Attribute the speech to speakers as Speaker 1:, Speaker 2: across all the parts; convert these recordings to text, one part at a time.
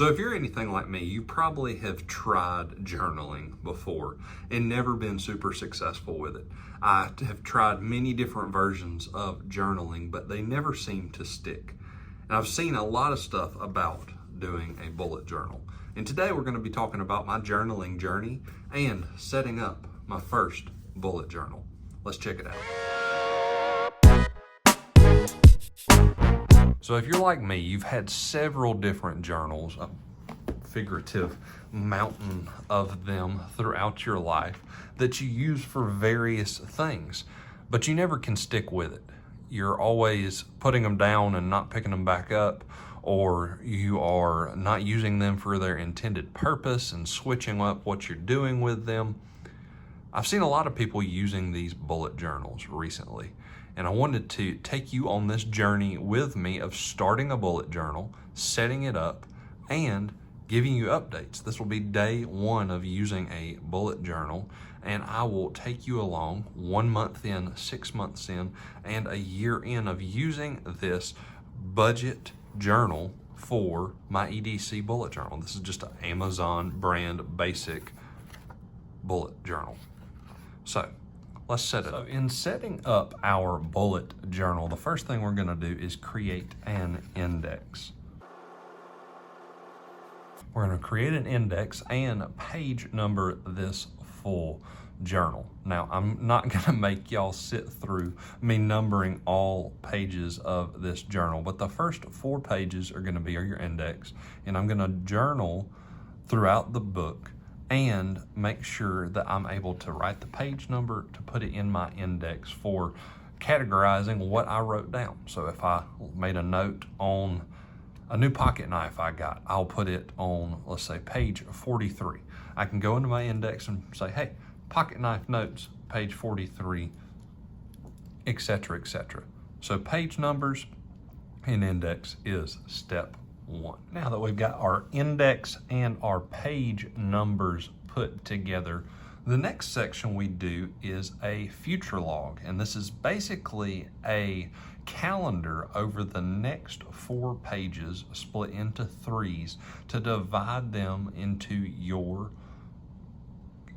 Speaker 1: So if you're anything like me, you probably have tried journaling before and never been super successful with it. I have tried many different versions of journaling, but they never seem to stick. And I've seen a lot of stuff about doing a bullet journal. And today we're going to be talking about my journaling journey and setting up my first bullet journal. Let's check it out. So if you're like me, you've had several different journals, a figurative mountain of them throughout your life that you use for various things, but you never can stick with it. You're always putting them down and not picking them back up, or you are not using them for their intended purpose and switching up what you're doing with them. I've seen a lot of people using these bullet journals recently, and I wanted to take you on this journey with me of starting a bullet journal, setting it up, and giving you updates. This will be day one of using a bullet journal, and I will take you along 1 month in, 6 months in, and a year in of using this budget journal for my EDC bullet journal. This is just an Amazon brand basic bullet journal. So let's set it up. In setting up our bullet journal, the first thing we're gonna do is create an index. We're gonna create an index and page number this full journal. Now, I'm not gonna make y'all sit through me numbering all pages of this journal, but the first 4 pages are gonna be your index, and I'm gonna journal throughout the book and make sure that I'm able to write the page number to put it in my index for categorizing what I wrote down. So if I made a note on a new pocket knife I got, I'll put it on, let's say, page 43. I can go into my index and say, hey, pocket knife notes, page 43, etc., etc. So page numbers in index is step 1. Now that we've got our index and our page numbers put together, the next section we do is a future log, and this is basically a calendar over the next 4 pages split into 3s to divide them into your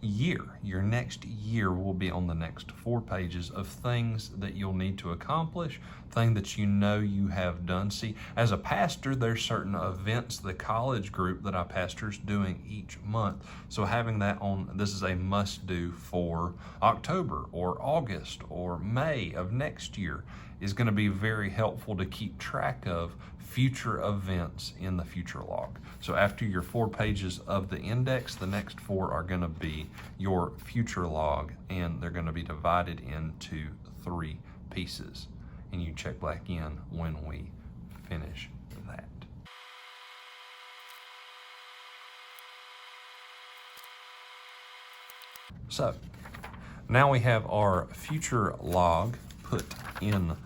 Speaker 1: year. Your next year will be on the next 4 pages of things that you'll need to accomplish, things that you know you have done. See, as a pastor, there's certain events the college group that I pastor is doing each month. So having that on, this is a must do for October or August or May of next year is going to be very helpful to keep track of future events in the future log. So after your 4 pages of the index, the next 4 are going to be your future log, and they're going to be divided into 3 pieces. And you check back in when we finish that. So now we have our future log put in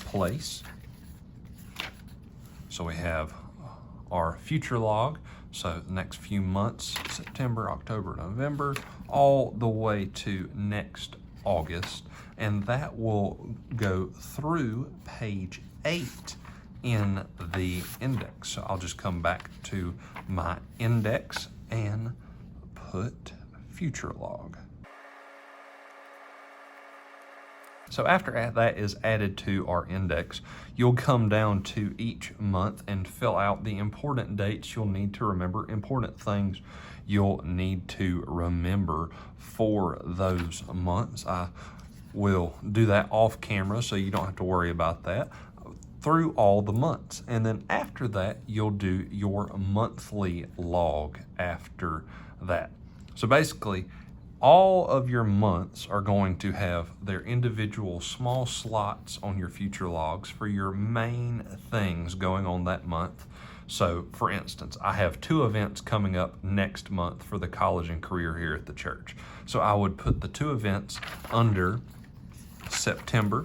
Speaker 1: place. So we have our future log, so the next few months, September, October, November, all the way to next August, and that will go through page 8 in the index. So I'll just come back to my index and put future log. So after that is added to our index, you'll come down to each month and fill out the important dates you'll need to remember, important things you'll need to remember for those months. I will do that off camera so you don't have to worry about that through all the months. And then after that, you'll do your monthly log after that. So basically, all of your months are going to have their individual small slots on your future logs for your main things going on that month. So for instance, I have 2 events coming up next month for the college and career here at the church. So I would put the 2 events under September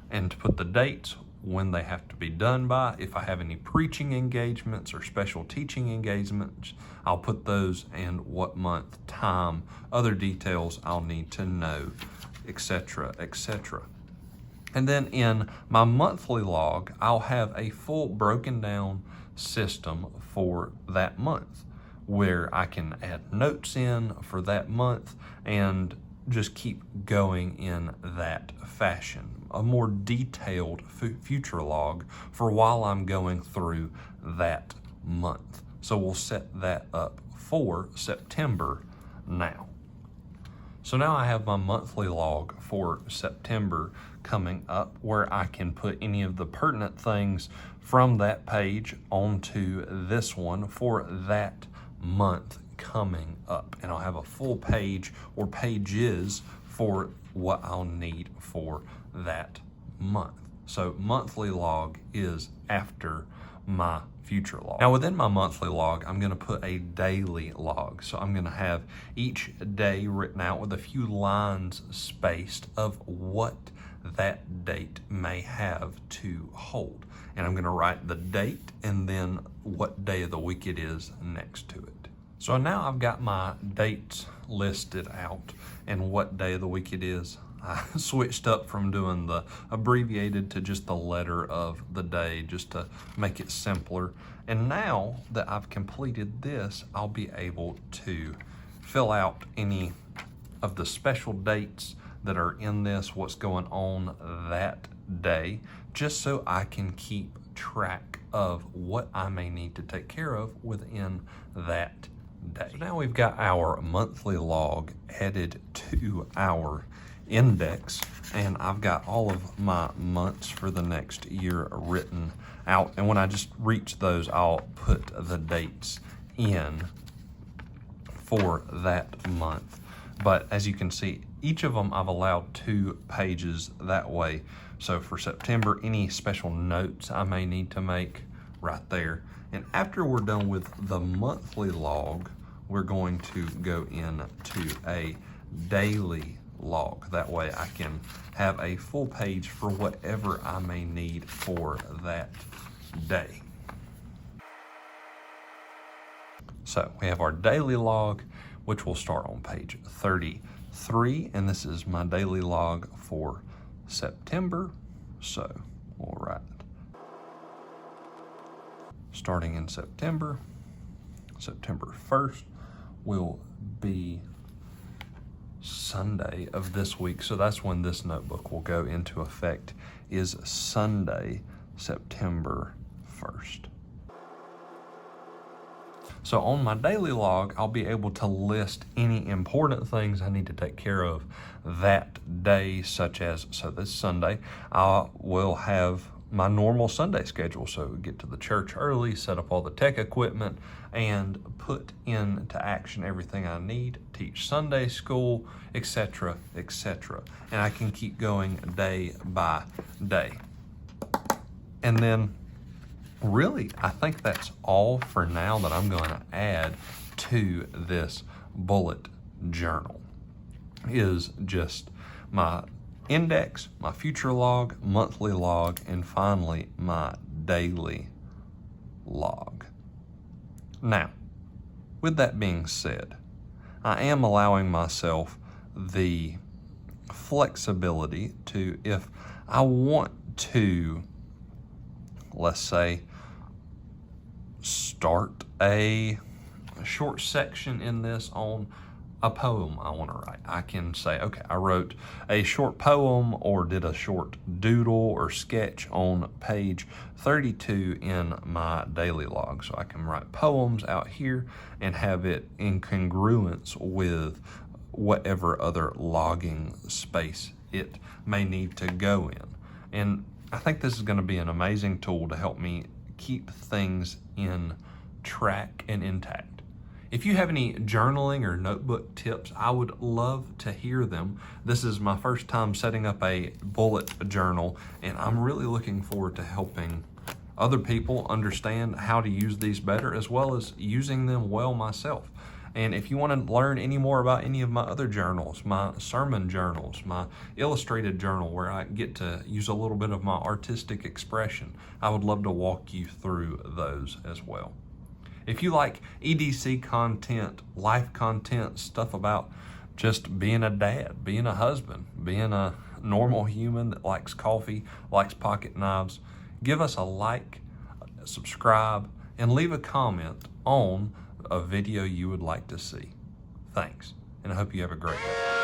Speaker 1: and to put the dates, when they have to be done by. If I have any preaching engagements or special teaching engagements, I'll put those and what month, time, other details I'll need to know, etc., etc. And then in my monthly log, I'll have a full broken down system for that month, where I can add notes in for that month and just keep going in that fashion. A more detailed future log for while I'm going through that month. So we'll set that up for September now. So now I have my monthly log for September coming up, where I can put any of the pertinent things from that page onto this one for that month coming up. And I'll have a full page or pages for what I'll need for that month. So monthly log is after my future log. Now within my monthly log, I'm gonna put a daily log. So I'm gonna have each day written out with a few lines spaced of what that date may have to hold. And I'm gonna write the date and then what day of the week it is next to it. So now I've got my dates listed out and what day of the week it is. I switched up from doing the abbreviated to just the letter of the day, just to make it simpler. And now that I've completed this, I'll be able to fill out any of the special dates that are in this, what's going on that day, just so I can keep track of what I may need to take care of within that day. So now we've got our monthly log added to our index, and I've got all of my months for the next year written out. And when I just reach those, I'll put the dates in for that month. But as you can see, each of them I've allowed 2 pages that way. So for September, any special notes I may need to make right there. And after we're done with the monthly log, we're going to go into a daily log. That way I can have a full page for whatever I may need for that day. So we have our daily log, which will start on page 33, and this is my daily log for September. So we'll write starting in September. September 1st will be Sunday of this week. So that's when this notebook will go into effect, is Sunday, September 1st. So on my daily log, I'll be able to list any important things I need to take care of that day, such as, so this Sunday, I will have my normal Sunday schedule. So get to the church early, set up all the tech equipment, and put into action everything I need, teach Sunday school, etc., etc. And I can keep going day by day. And then really, I think that's all for now that I'm going to add to this bullet journal, is just my index, my future log, monthly log, and finally my daily log. Now, with that being said, I am allowing myself the flexibility to, if I want to, let's say, start a short section in this on a poem I want to write. I can say, okay, I wrote a short poem or did a short doodle or sketch on page 32 in my daily log. So I can write poems out here and have it in congruence with whatever other logging space it may need to go in. And I think this is going to be an amazing tool to help me keep things in track and intact. If you have any journaling or notebook tips, I would love to hear them. This is my first time setting up a bullet journal, and I'm really looking forward to helping other people understand how to use these better, as well as using them well myself. And if you want to learn any more about any of my other journals, my sermon journals, my illustrated journal where I get to use a little bit of my artistic expression, I would love to walk you through those as well. If you like EDC content, life content, stuff about just being a dad, being a husband, being a normal human that likes coffee, likes pocket knives, give us a like, subscribe, and leave a comment on a video you would like to see. Thanks, and I hope you have a great day.